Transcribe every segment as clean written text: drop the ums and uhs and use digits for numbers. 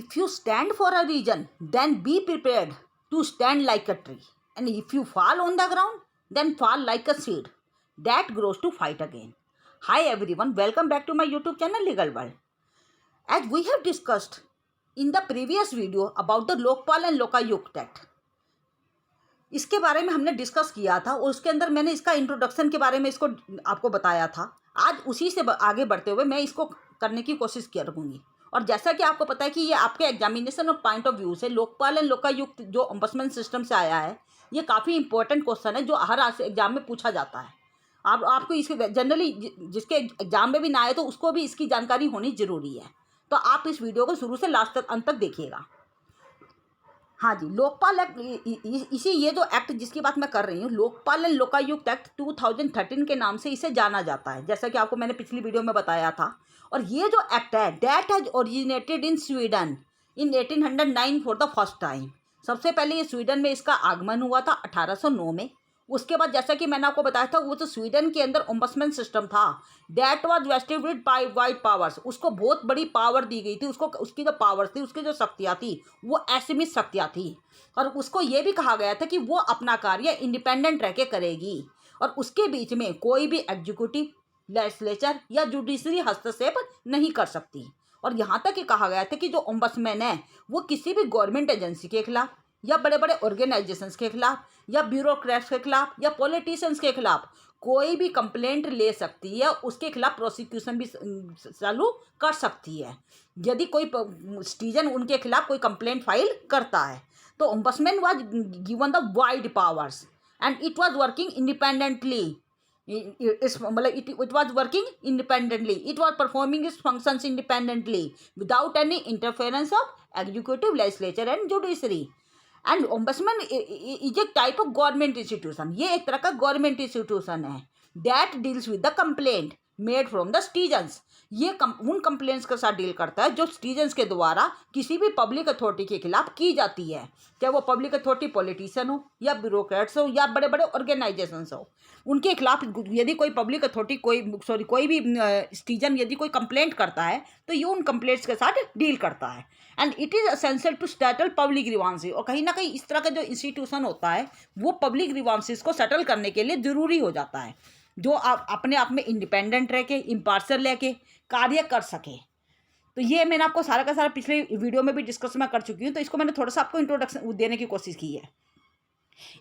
If you stand for a reason, then be prepared to stand like a tree. And if you fall on the ground, then fall like a seed that grows to fight again. Hi everyone, welcome back to my YouTube channel Legal World. As we have discussed in the previous video about the Lokpal and Lokayukta act, इसके बारे में हमने discuss किया था और उसके अंदर मैंने इसका इंट्रोडक्शन के बारे में इसको आपको बताया था। आज उसी से आगे बढ़ते हुए मैं इसको करने की कोशिश करूँगी। और जैसा कि आपको पता है कि ये आपके एग्जामिनेशन और पॉइंट ऑफ व्यू से लोकपाल एंड लोकायुक्त जो ओम्बड्समैन सिस्टम से आया है, ये काफ़ी इंपॉर्टेंट क्वेश्चन है जो हर एग्जाम में पूछा जाता है। आपको इसके जनरली जिसके एग्जाम में भी ना आए तो उसको भी इसकी जानकारी होनी ज़रूरी है। तो आप इस वीडियो को शुरू से लास्ट तक अंत तक देखिएगा। हाँ जी, लोकपाल एक्ट, इसी ये जो एक्ट जिसकी बात मैं कर रही हूँ, लोकपाल एंड लोकायुक्त एक्ट 2013 के नाम से इसे जाना जाता है, जैसा कि आपको मैंने पिछली वीडियो में बताया था। और ये जो एक्ट है that has originated in Sweden in 1809 for the first time. सबसे पहले ये स्वीडन में इसका आगमन हुआ था 1809 में। उसके बाद जैसा कि मैंने आपको बताया था, वो जो स्वीडन के अंदर ombudsman system that was vested with by wide वाइड पावर्स, उसको बहुत बड़ी पावर दी गई थी। उसको उसकी जो पावर्स थी, उसकी जो शक्तियाँ थी, वो असीमित शक्तियाँ थी। और उसको ये भी कहा गया था कि वो अपना कार्य इंडिपेंडेंट रह के करेगी और उसके बीच में कोई भी एग्जीक्यूटिव, लेजिस्लेचर या जुडिशरी हस्तक्षेप नहीं कर सकती। और यहाँ तक ये कहा गया था कि जो ओम्बड्समैन है वो किसी भी गवर्नमेंट एजेंसी के खिलाफ या बड़े बड़े ऑर्गेनाइजेशंस के खिलाफ या ब्यूरोक्रेट्स के खिलाफ या पॉलिटिशियंस के खिलाफ कोई भी कंप्लेंट ले सकती है, उसके खिलाफ प्रोसिक्यूशन भी चालू कर सकती है। यदि कोई सिटीजन उनके खिलाफ कोई कंप्लेंट फाइल करता है तो ombudsman was given the wide powers and it was working independently. it was working independently, it was performing its functions independently without any interference of executive, legislature and judiciary. And ombudsman is a type of government institution, ये एक तरह का government institution है that deals with the complaint made from the citizens. ये उन complaints के साथ deal करता है जो सिटीजन्स के द्वारा किसी भी पब्लिक अथॉरिटी के खिलाफ की जाती है, चाहे वो पब्लिक अथॉरिटी पॉलिटिशियन हो या ब्यूरोक्रेट्स हो या बड़े बड़े ऑर्गेनाइजेशंस हो। उनके खिलाफ यदि कोई पब्लिक अथॉरिटी कोई भी सिटीजन यदि कोई कंप्लेंट करता है तो ये उन कंप्लेंट्स के साथ डील करता है। And it is essential to settle public grievances. और कहीं ना कहीं इस तरह का जो इंस्टीट्यूशन होता है वो पब्लिक ग्रीवांसेस को सेटल करने के लिए ज़रूरी हो जाता है, जो आप अपने आप में इंडिपेंडेंट रह के इम्पार्शियल रह के कार्य कर सके। तो ये मैंने आपको सारा का सारा पिछले वीडियो में भी डिस्कस मैं कर चुकी हूँ, तो इसको मैंने थोड़ा सा आपको इंट्रोडक्शन देने की कोशिश की है।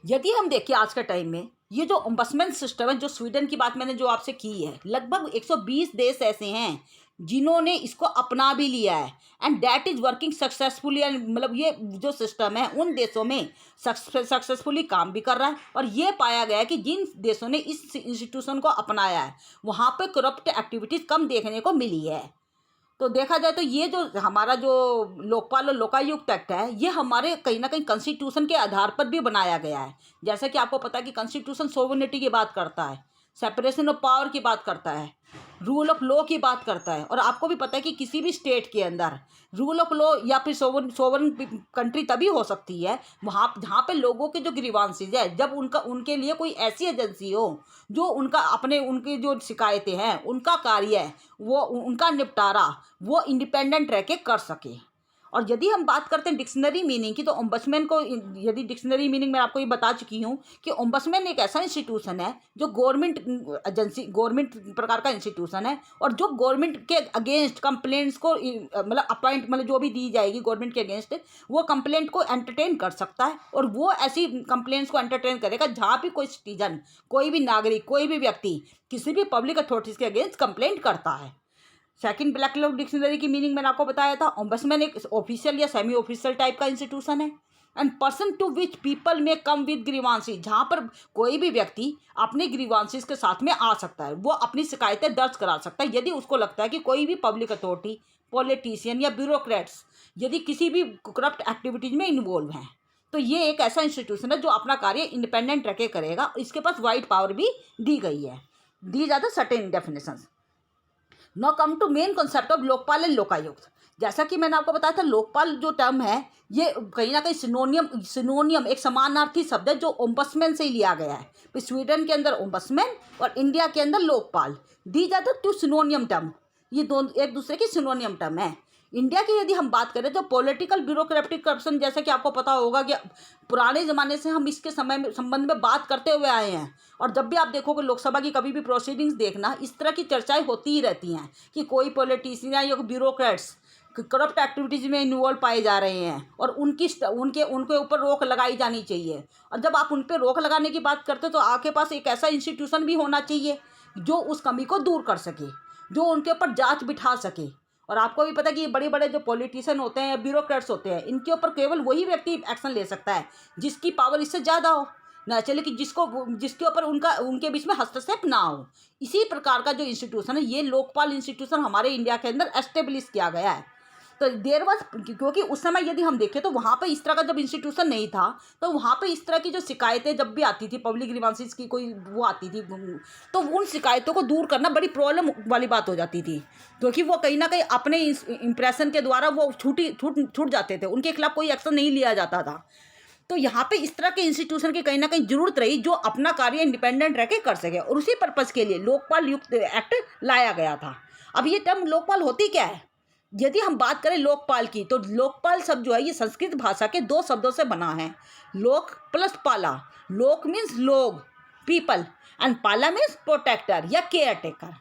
यदि हम देखिए आज के टाइम में ये जो ओम्बड्समैन सिस्टम है, जो स्वीडन की बात मैंने जो आपसे की है, लगभग 120 देश ऐसे हैं जिन्होंने इसको अपना भी लिया है and that is working successfully. मतलब ये जो सिस्टम है उन देशों में सक्सेसफुली काम भी कर रहा है। और ये पाया गया है कि जिन देशों ने इस इंस्टीट्यूशन को अपनाया है वहाँ पे करप्ट एक्टिविटीज़ कम देखने को मिली है। तो देखा जाए तो ये जो हमारा जो लोकपाल और लोकायुक्त एक्ट है, ये हमारे कहीं ना कहीं कॉन्स्टिट्यूशन के आधार पर भी बनाया गया है। जैसा कि आपको पता है कि कॉन्स्टिट्यूशन सोवरेनिटी की बात करता है, सेपरेशन ऑफ पावर की बात करता है, रूल ऑफ लॉ की बात करता है। और आपको भी पता है कि किसी भी स्टेट के अंदर रूल ऑफ लॉ या फिर सोवरन कंट्री तभी हो सकती है वहाँ जहाँ पे लोगों के जो ग्रीवांसेस है, जब उनके लिए कोई ऐसी एजेंसी हो जो उनकी जो शिकायतें हैं, उनका कार्य है, वो उनका निपटारा वो इंडिपेंडेंट रह के कर सके। और यदि हम बात करते हैं डिक्शनरी मीनिंग की, तो ओम्बड्समैन को यदि डिक्शनरी मीनिंग मैं आपको ये बता चुकी हूँ कि ओम्बड्समैन एक ऐसा इंस्टीट्यूशन है जो गवर्नमेंट प्रकार का इंस्टीट्यूशन है और जो गवर्नमेंट के अगेंस्ट कंप्लेंट्स को मतलब जो भी दी जाएगी गवर्नमेंट के अगेंस्ट, वो कंप्लेंट को एंटरटेन कर सकता है। और वो ऐसी कंप्लेंट्स को एंटरटेन करेगा जहाँ भी कोई सिटीजन, कोई भी नागरिक, कोई भी व्यक्ति किसी भी पब्लिक अथॉरिटीज़ के अगेंस्ट कंप्लेंट करता है। सेकंड ब्लैक लॉ डिक्शनरी की मीनिंग मैंने आपको बताया था। ओम्बड्समैन एक ऑफिशियल या सेमी ऑफिशियल टाइप का इंस्टीट्यूशन है and person to which people may come with grievances, जहाँ पर कोई भी व्यक्ति अपने ग्रीवांसेस के साथ में आ सकता है, वो अपनी शिकायतें दर्ज करा सकता है यदि उसको लगता है कि कोई भी पब्लिक अथॉरिटी, पॉलिटिशियन या ब्यूरोक्रेट्स यदि किसी भी करप्ट एक्टिविटीज़ में इन्वॉल्व हैं। तो ये एक ऐसा इंस्टीट्यूशन है जो अपना कार्य इंडिपेंडेंट रह के करेगा। इसके पास वाइड पावर भी दी गई है। These are the certain definitions. Now come to main concept of Lokpal and Lokayukta. जैसा कि मैंने आपको बताया था, लोकपाल जो टर्म है ये कहीं ना कहीं सिनोनियम एक समानार्थी शब्द है जो ओम्बड्समैन से ही लिया गया है। फिर स्वीडन के अंदर ओम्बड्समैन और इंडिया के अंदर Lokpal, these are the two synonym term. ये दोनों एक दूसरे की सिनोनियम टर्म है। इंडिया की यदि हम बात करें तो पॉलिटिकल ब्यूरोक्रेटिक करप्शन, जैसे कि आपको पता होगा कि पुराने ज़माने से हम इसके समय में संबंध में बात करते हुए आए हैं, और जब भी आप देखोगे लोकसभा की कभी भी प्रोसीडिंग्स देखना, इस तरह की चर्चाएं होती ही रहती हैं कि कोई पॉलिटिशियन या ब्यूरोक्रेट्स करप्ट एक्टिविटीज़ में इन्वॉल्व पाए जा रहे हैं और उनके ऊपर रोक लगाई जानी चाहिए। और जब आप उन पर रोक लगाने की बात करते हो तो आपके पास एक ऐसा इंस्टीट्यूशन भी होना चाहिए जो उस कमी को दूर कर सके, जो उनके ऊपर जांच बिठा सके। और आपको भी पता है कि ये बड़े बड़े जो पॉलिटिशियन होते हैं, ब्यूरोक्रेट्स होते हैं, इनके ऊपर केवल वही व्यक्ति एक्शन ले सकता है जिसकी पावर इससे ज़्यादा हो, नेचुरली कि जिसके ऊपर उनके बीच में हस्तक्षेप ना हो। इसी प्रकार का जो इंस्टीट्यूशन है, ये लोकपाल इंस्टीट्यूशन हमारे इंडिया के अंदर एस्टेब्लिश किया गया है। तो देर वॉज, क्योंकि उस समय यदि हम देखें तो वहाँ पे इस तरह का जब इंस्टीट्यूशन नहीं था, तो वहाँ पे इस तरह की जो शिकायतें जब भी आती थी, पब्लिक ग्रीवांसेस की कोई वो आती थी, तो उन शिकायतों को दूर करना बड़ी प्रॉब्लम वाली बात हो जाती थी, क्योंकि वो कहीं ना कहीं अपने इंप्रेशन के द्वारा वो छूट जाते थे, उनके खिलाफ कोई एक्शन नहीं लिया जाता था। तो यहाँ पे इस तरह के इंस्टीट्यूशन की कहीं ना कहीं जरूरत रही जो अपना कार्य इंडिपेंडेंट रह के कर सके, और उसी पर्पज़ के लिए लोकपाल युक्त एक्ट लाया गया था। अब ये टर्म लोकपाल होती क्या है? यदि हम बात करें लोकपाल की, तो लोकपाल शब्द जो है ये संस्कृत भाषा के दो शब्दों से बना है, लोक प्लस पाला। लोक मीन्स लोग, पीपल, एंड पाला मीन्स प्रोटेक्टर या केयर टेकर।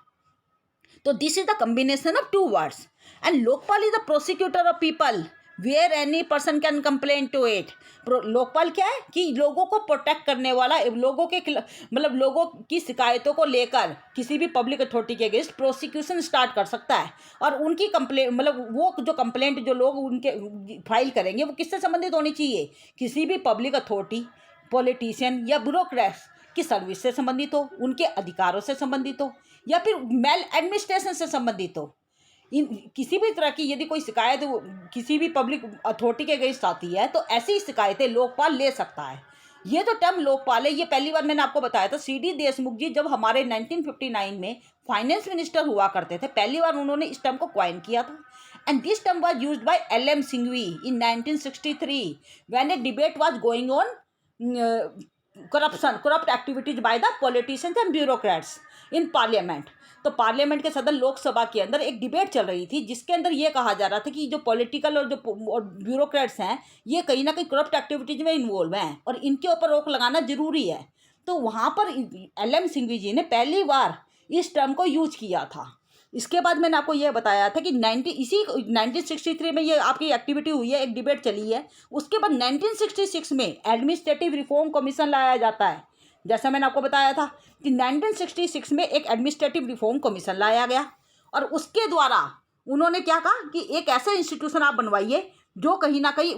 तो this is the combination of two words, and Lokpal is the prosecutor of people where any person can complain to it. Lokpal क्या है कि लोगों को प्रोटेक्ट करने वाला, लोगों के मतलब लोगों की शिकायतों को लेकर किसी भी पब्लिक अथॉरिटी के अगेंस्ट प्रोसिक्यूशन स्टार्ट कर सकता है। और उनकी कंप्लेंट, मतलब वो जो कंप्लेंट जो लोग उनके फाइल करेंगे वो किससे संबंधित होनी चाहिए? किसी भी पब्लिक अथॉरिटी, पॉलिटिशियन या ब्यूरोक्रेट्स की सर्विस से संबंधित हो, उनके अधिकारों से संबंधित हो, या फिर मेल एडमिनिस्ट्रेशन से संबंधित हो। इन किसी भी तरह की यदि कोई शिकायत किसी भी पब्लिक अथॉरिटी के अगेंस्ट आती है तो ऐसी शिकायतें लोकपाल ले सकता है। ये जो टर्म लोकपाल है, ये पहली बार मैंने आपको बताया था, CD देशमुख जी जब हमारे 1959 में फाइनेंस मिनिस्टर हुआ करते थे, पहली बार उन्होंने इस टर्म को क्वाइन किया था। And this term was used by LM Singhvi in 1963 when A debate was going on corrupt activities by the politicians and bureaucrats in parliament। तो पार्लियामेंट के सदन लोकसभा के अंदर एक डिबेट चल रही थी जिसके अंदर ये कहा जा रहा था कि जो पॉलिटिकल और ब्यूरोक्रेट्स हैं ये कहीं ना कहीं करप्ट एक्टिविटीज में इन्वॉल्व हैं और इनके ऊपर रोक लगाना जरूरी है। तो वहाँ पर LM सिंघवी जी ने पहली बार इस टर्म को यूज किया था। इसके बाद मैंने आपको यह बताया था कि 1963 में ये आपकी एक्टिविटी हुई है, एक डिबेट चली है। उसके बाद 1966 में एडमिनिस्ट्रेटिव रिफॉर्म कमीशन लाया जाता है। जैसा मैंने आपको बताया था कि 1966 में एक एडमिनिस्ट्रेटिव रिफॉर्म कमीशन लाया गया और उसके द्वारा उन्होंने क्या कहा कि एक ऐसा इंस्टीट्यूशन आप बनवाइए जो कहीं ना कहीं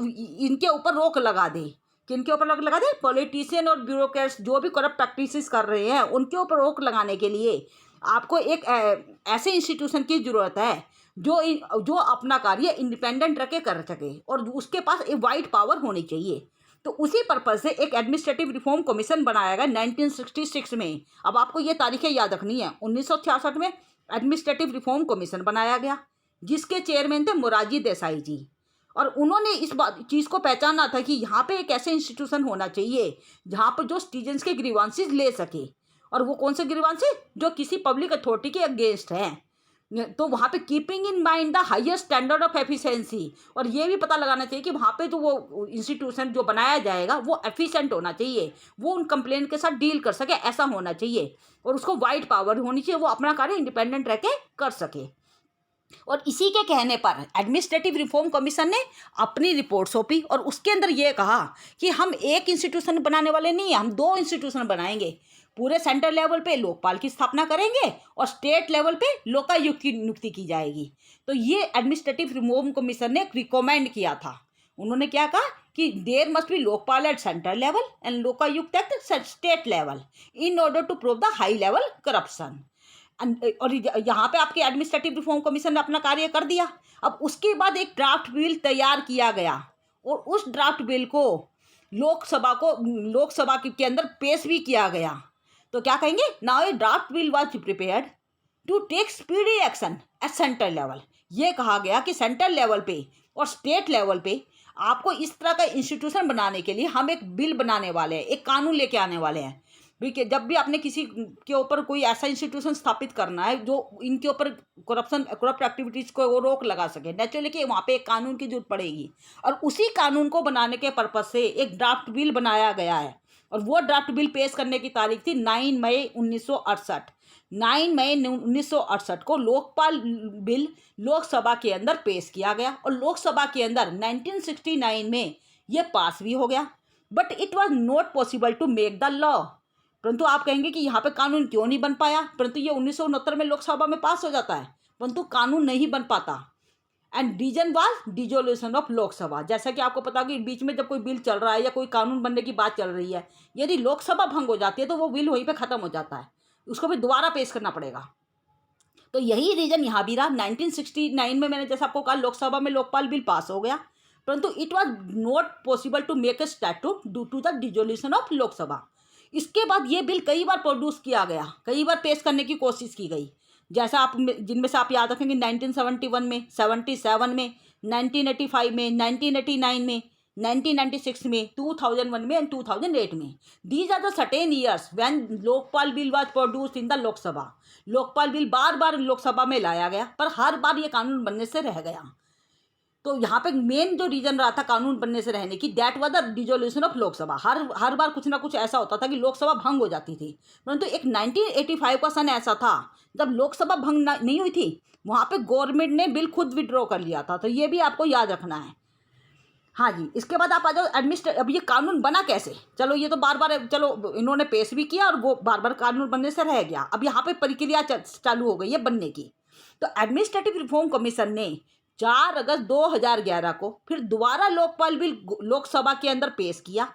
इनके ऊपर रोक लगा दे। किनके ऊपर रोक लगा दे? पॉलिटिशियन और ब्यूरोक्रेट्स जो भी करप्ट प्रैक्टिसेस कर रहे हैं उनके ऊपर रोक लगाने के लिए आपको एक ऐसे इंस्टीट्यूशन की ज़रूरत है जो अपना कार्य इंडिपेंडेंट रख के कर सके और उसके पास एक वाइड पावर होनी चाहिए। तो उसी पर्पज़ से एक एडमिनिस्ट्रेटिव रिफॉर्म कमीशन बनाया गया 1966 में। अब आपको ये तारीखें याद रखनी है। 1966 में एडमिनिस्ट्रेटिव रिफॉर्म कमीशन बनाया गया जिसके चेयरमैन थे मोरारजी देसाई जी, और उन्होंने इस चीज़ को पहचाना था कि यहाँ पे एक ऐसे इंस्टीट्यूशन होना चाहिए जहाँ पर जो सिटीजन्स के ग्रीवांसेस ले सके। और वो कौन से ग्रीवांसेस? जो किसी पब्लिक अथॉरिटी के अगेंस्ट हैं। तो वहाँ पे keeping in mind the highest standard of efficiency, और ये भी पता लगाना चाहिए कि वहाँ पे जो वो इंस्टीट्यूशन जो बनाया जाएगा वो एफिशिएंट होना चाहिए, वो उन कंप्लेंट के साथ डील कर सके, ऐसा होना चाहिए, और उसको वाइड पावर होनी चाहिए, वो अपना कार्य इंडिपेंडेंट रह के कर सके। और इसी के कहने पर एडमिनिस्ट्रेटिव रिफॉर्म कमीशन ने अपनी रिपोर्ट सौंपी और उसके अंदर ये कहा कि हम एक इंस्टीट्यूशन बनाने वाले नहीं हैं, हम दो इंस्टीट्यूशन बनाएंगे। पूरे सेंट्रल लेवल पे लोकपाल की स्थापना करेंगे और स्टेट लेवल पे लोकायुक्त की नियुक्ति की जाएगी। तो ये एडमिनिस्ट्रेटिव रिफॉर्म कमीशन ने रिकमेंड किया था। उन्होंने क्या कहा कि there must be Lokpal at central level and Lokayukta at state level in order to prove the high level corruption. और यहाँ पे आपके एडमिनिस्ट्रेटिव रिफॉर्म कमीशन ने अपना कार्य कर दिया। अब उसके बाद एक ड्राफ्ट बिल तैयार किया गया और उस ड्राफ्ट बिल को लोकसभा के अंदर पेश भी किया गया। तो क्या कहेंगे? Now a draft bill was prepared to take speedy action at central level. ये कहा गया कि सेंट्रल लेवल पे और स्टेट लेवल पे आपको इस तरह का इंस्टीट्यूशन बनाने के लिए हम एक बिल बनाने वाले हैं, एक कानून लेके आने वाले हैं जब भी आपने किसी के ऊपर कोई ऐसा इंस्टीट्यूशन स्थापित करना है जो इनके ऊपर करप्ट एक्टिविटीज़ को वो रोक लगा सके, नेचुरली कि वहाँ पे एक कानून की जरूरत पड़ेगी। और उसी कानून को बनाने के पर्पज से एक ड्राफ्ट बिल बनाया गया है, और वो ड्राफ्ट बिल पेश करने की तारीख थी 9 मई 1968। 9 मई 1968 को लोकपाल बिल लोकसभा के अंदर पेश किया गया, और लोकसभा के अंदर 1969 में ये पास भी हो गया। But it was not possible to make the law. परंतु आप कहेंगे कि यहाँ पे कानून क्यों नहीं बन पाया, परंतु ये 1969 में लोकसभा में पास हो जाता है, परंतु कानून नहीं बन पाता। And reason was dissolution of Lok Sabha. जैसा कि आपको पता कि बीच में जब कोई बिल चल रहा है या कोई कानून बनने की बात चल रही है, यदि लोकसभा भंग हो जाती है तो वो बिल वहीं पे ख़त्म हो जाता है, उसको भी दोबारा पेश करना पड़ेगा। तो यही रीजन यहाँ भी रहा। 1969 में मैंने जैसा आपको कहा लोकसभा में लोकपाल बिल पास हो गया, परंतु it was not possible to make a statute due to the dissolution of Lok Sabha. इसके बाद ये बिल कई बार प्रोड्यूस किया गया, कई बार पेश करने की कोशिश की गई। जैसा आप जिनमें से आप याद रखेंगे 1971 में, 77 में, 1985 में, 1989 में, 1996 में, 2001 में एंड 2008 में। These are the certain years when Lokpal bill was produced in the Lok Sabha. Lokpal bill बार बार लोकसभा में लाया गया, पर हर बार ये कानून बनने से रह गया। तो यहाँ पे मेन जो रीजन रहा था कानून बनने से रहने की, that was the dissolution of Lok Sabha. हर बार कुछ ना कुछ ऐसा होता था कि लोकसभा भंग हो जाती थी। परंतु एक 1985 का सन ऐसा था जब लोकसभा भंग नहीं हुई थी, वहाँ पे गवर्नमेंट ने बिल खुद विड्रॉ कर लिया था। तो ये भी आपको याद रखना है। हाँ जी, इसके बाद आप आ जाओ अब ये कानून बना कैसे। चलो ये तो बार बार चलो इन्होंने पेश भी किया और वो बार बार कानून बनने से रह गया। अब यहाँ पे प्रक्रिया चालू हो गई है बनने की। तो एडमिनिस्ट्रेटिव रिफॉर्म कमीशन ने 4 अगस्त 2011 को फिर दोबारा लोकपाल बिल लोकसभा के अंदर पेश किया,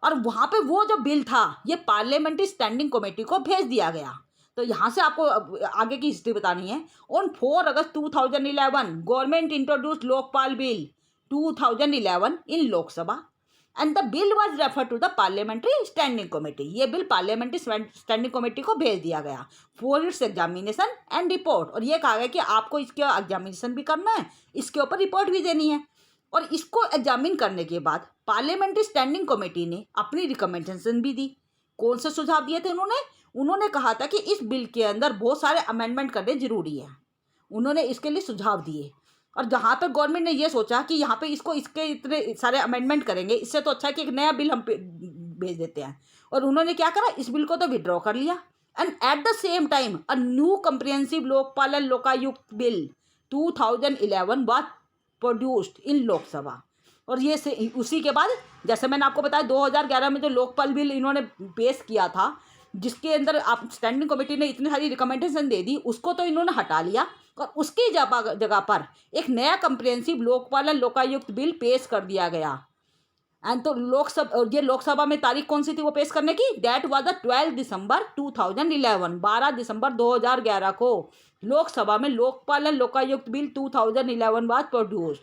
और वहाँ पे वो जो बिल था ये पार्लियामेंट्री स्टैंडिंग कमेटी को भेज दिया गया। तो यहाँ से आपको आगे की हिस्ट्री बतानी है। On 4 August 2011 government introduced Lokpal bill 2011 in Lok Sabha and the bill was refer to the parliamentary standing committee. ये बिल पार्लियामेंट्री स्टैंडिंग कमेटी को भेज दिया गया for its examination and report. और ये कहा गया कि आपको इसके एग्जामिनेशन भी करना है, इसके ऊपर रिपोर्ट भी देनी है। और इसको एग्जामिन करने के बाद पार्लियामेंट्री स्टैंडिंग कमेटी ने अपनी रिकमेंडेशन भी दी। कौन से सुझाव दिए थे उन्होंने कहा था कि इस बिल के अंदर बहुत सारे अमेंडमेंट करने जरूरी है। उन्होंने इसके लिए सुझाव दिए, और जहाँ पे गवर्नमेंट ने ये सोचा कि यहाँ पे इसके इतने सारे अमेंडमेंट करेंगे, इससे तो अच्छा है कि एक नया बिल हम भेज देते हैं। और उन्होंने क्या करा, इस बिल को तो विड्रॉ कर लिया। And at the same time a new comprehensive Lokpal and Lokayukta bill 2011 was produced इन लोकसभा। और ये से उसी के बाद जैसे मैंने आपको बताया 2011 में जो लोकपाल बिल इन्होंने पेश किया था, जिसके अंदर आप स्टैंडिंग कमेटी ने इतनी सारी रिकमेंडेशन दे दी, उसको तो इन्होंने हटा लिया और उसकी जगह पर एक नया comprehensive Lokpal and Lokayukta bill पेश कर दिया गया। एंड तो लोकसभा में तारीख कौन सी थी वो पेश करने की, दैट वाज द 12 दिसंबर 2011। 12 दिसंबर 2011 को लोकसभा में Lokpal and Lokayukta bill 2011 was produced.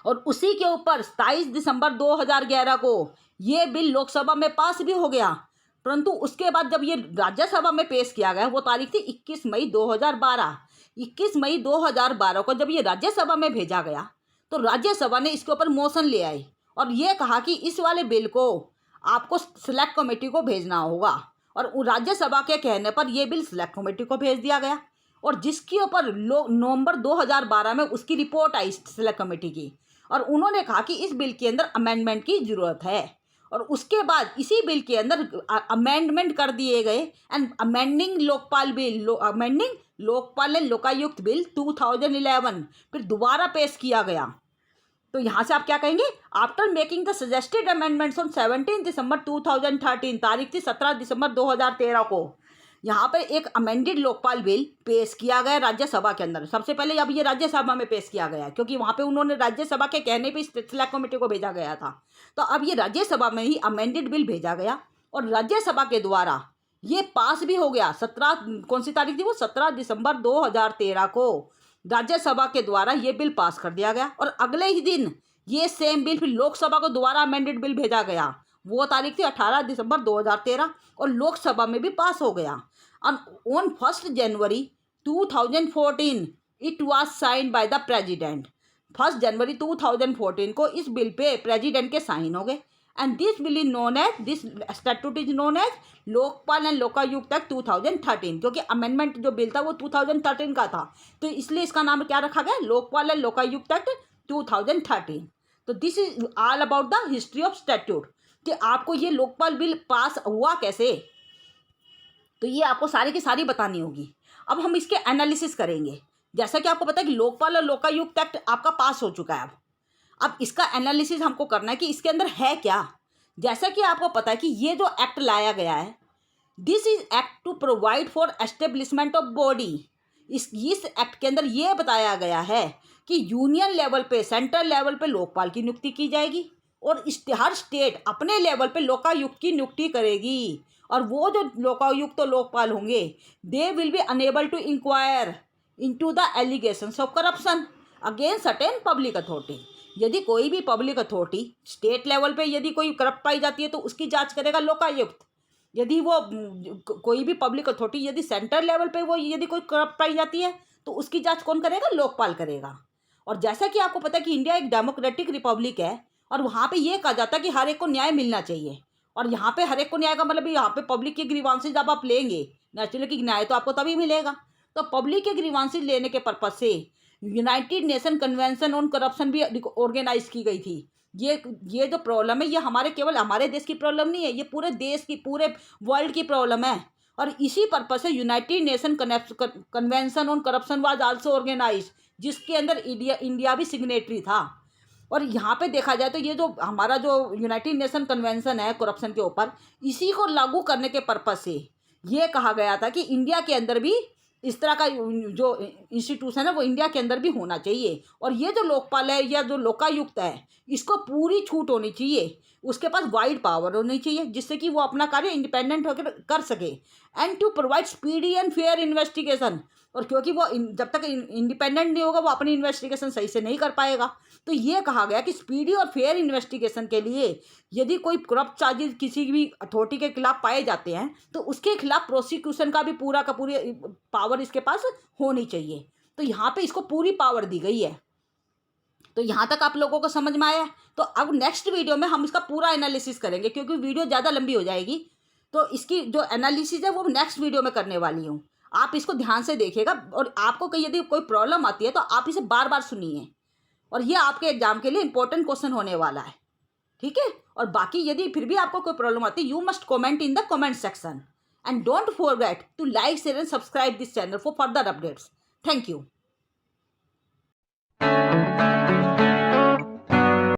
और उसी के ऊपर 27 दिसंबर 2011 को ये बिल लोकसभा में पास भी हो गया। परंतु उसके बाद जब ये राज्यसभा में पेश किया गया, वो तारीख थी 21 मई 2012। 21 मई 2012 को जब ये राज्यसभा में भेजा गया, तो राज्यसभा ने इसके ऊपर मोशन ले आई और ये कहा कि इस वाले बिल को आपको सिलेक्ट कमेटी को भेजना होगा। और राज्यसभा के कहने पर यह बिल सिलेक्ट कमेटी को भेज दिया गया, और जिसके ऊपर नवंबर 2012 में उसकी रिपोर्ट आई सिलेक्ट कमेटी की, और उन्होंने कहा कि इस बिल के अंदर अमेंडमेंट की ज़रूरत है। और उसके बाद इसी बिल के अंदर अमेंडमेंट कर दिए गए and amending Lokpal and Lokayukta bill 2011 फिर दोबारा पेश किया गया। तो यहाँ से आप क्या कहेंगे, after making the suggested amendments on 17 दिसंबर 2013, तारीख थी 17 दिसंबर 2013 को यहाँ पर एक अमेंडेड लोकपाल बिल पेश किया गया राज्यसभा के अंदर। सबसे पहले अब ये राज्यसभा में पेश किया गया क्योंकि वहाँ पे उन्होंने राज्यसभा के कहने पे सिलेक्ट कमेटी को भेजा गया था। तो अब ये राज्यसभा में ही अमेंडेड बिल भेजा गया और राज्यसभा के द्वारा ये पास भी हो गया। 17 कौन सी तारीख थी वो, 17 दिसंबर 2013 को राज्यसभा के द्वारा ये बिल पास कर दिया गया। और अगले ही दिन ये सेम बिल फिर लोकसभा को दोबारा अमेंडेड बिल भेजा गया, वो तारीख थी 18 दिसंबर 2013 और लोकसभा में भी पास हो गया। On 1 January 2014 it was signed by the president. 1 जनवरी 2014 को इस बिल पे प्रेसिडेंट के साइन हो गए and this bill is known as, this statute is known as Lokpal and Lokayukta act 2013, क्योंकि अमेंडमेंट जो बिल था वो 2013 का था, तो इसलिए इसका नाम क्या रखा गया, लोकपाल एंड लोकायुक्त एक्ट 2013। तो this is all about the history of statute, कि आपको ये लोकपाल बिल पास हुआ कैसे, तो ये आपको सारी की सारी बतानी होगी। अब हम इसके एनालिसिस करेंगे। जैसा कि आपको पता है कि लोकपाल और लोकायुक्त एक्ट आपका पास हो चुका है। अब इसका एनालिसिस हमको करना है कि इसके अंदर है क्या। जैसा कि आपको पता है कि ये जो एक्ट लाया गया है, this is act to provide for establishment of body. इस एक्ट के अंदर ये बताया गया है कि यूनियन लेवल पे, सेंट्रल लेवल पे लोकपाल की नियुक्ति की जाएगी और हर स्टेट अपने लेवल पे लोकायुक्त की नियुक्ति करेगी। और वो जो लोकायुक्त तो लोकपाल होंगे, they will be enable to inquire into the allegations of corruption against certain public authority. यदि कोई भी पब्लिक अथॉरिटी स्टेट लेवल पे यदि कोई करप्ट पाई जाती है तो उसकी जांच करेगा लोकायुक्त। यदि वो कोई भी पब्लिक अथॉरिटी यदि सेंट्रल लेवल पे वो यदि कोई करप्ट पाई जाती है तो उसकी जांच कौन करेगा, लोकपाल करेगा। और जैसा कि आपको पता है कि इंडिया एक डेमोक्रेटिक रिपब्लिक है और वहाँ पे ये कहा जाता है कि हर एक को न्याय मिलना चाहिए। और यहाँ पे हर एक को न्याय का मतलब यहाँ पे पब्लिक के ग्रीवांसेस जब आप लेंगे, नेचुरली कि न्याय तो आपको तभी मिलेगा। तो पब्लिक के ग्रीवांसेस लेने के पर्पज से United Nation convention on corruption भी ऑर्गेनाइज की गई थी। ये जो प्रॉब्लम है ये हमारे केवल हमारे देश की प्रॉब्लम नहीं है, ये पूरे देश की, पूरे वर्ल्ड की प्रॉब्लम है। और इसी पर्पज से United Nation convention on corruption was also organise, जिसके अंदर इंडिया भी सिग्नेटरी था। और यहाँ पे देखा जाए तो ये जो हमारा जो यूनाइटेड नेशन कन्वेंशन है करप्शन के ऊपर, इसी को लागू करने के पर्पज से ये कहा गया था कि इंडिया के अंदर भी इस तरह का जो इंस्टीट्यूशन है वो इंडिया के अंदर भी होना चाहिए। और ये जो लोकपाल है या जो लोकायुक्त है, इसको पूरी छूट होनी चाहिए, उसके पास वाइड पावर होनी चाहिए जिससे कि वो अपना कार्य इंडिपेंडेंट होकर कर सके। And to provide speedy and fair investigation, और क्योंकि वो जब तक इंडिपेंडेंट नहीं होगा वो अपनी इन्वेस्टिगेशन सही से नहीं कर पाएगा। तो ये कहा गया कि स्पीडी और फेयर इन्वेस्टिगेशन के लिए यदि कोई करप्ट चार्जेस किसी भी अथॉरिटी के खिलाफ पाए जाते हैं तो उसके खिलाफ प्रोसिक्यूशन का भी पूरा का पूरी पावर इसके पास होनी चाहिए। तो यहाँ पे इसको पूरी पावर दी गई है। तो यहाँ तक आप लोगों को समझ में आया। तो अब नेक्स्ट वीडियो में हम इसका पूरा एनालिसिस करेंगे, क्योंकि वीडियो ज़्यादा लंबी हो जाएगी। तो इसकी जो एनालिसिस है वो नेक्स्ट वीडियो में करने वाली हूँ। आप इसको ध्यान से देखिएगा और आपको कहीं यदि कोई प्रॉब्लम आती है तो आप इसे बार बार सुनिए, और ये आपके एग्जाम के लिए इंपॉर्टेंट क्वेश्चन होने वाला है, ठीक है। और बाकी यदि फिर भी आपको कोई प्रॉब्लम आती है, you must comment in the comment section and don't forget to like, share and subscribe this channel for further updates. Thank you.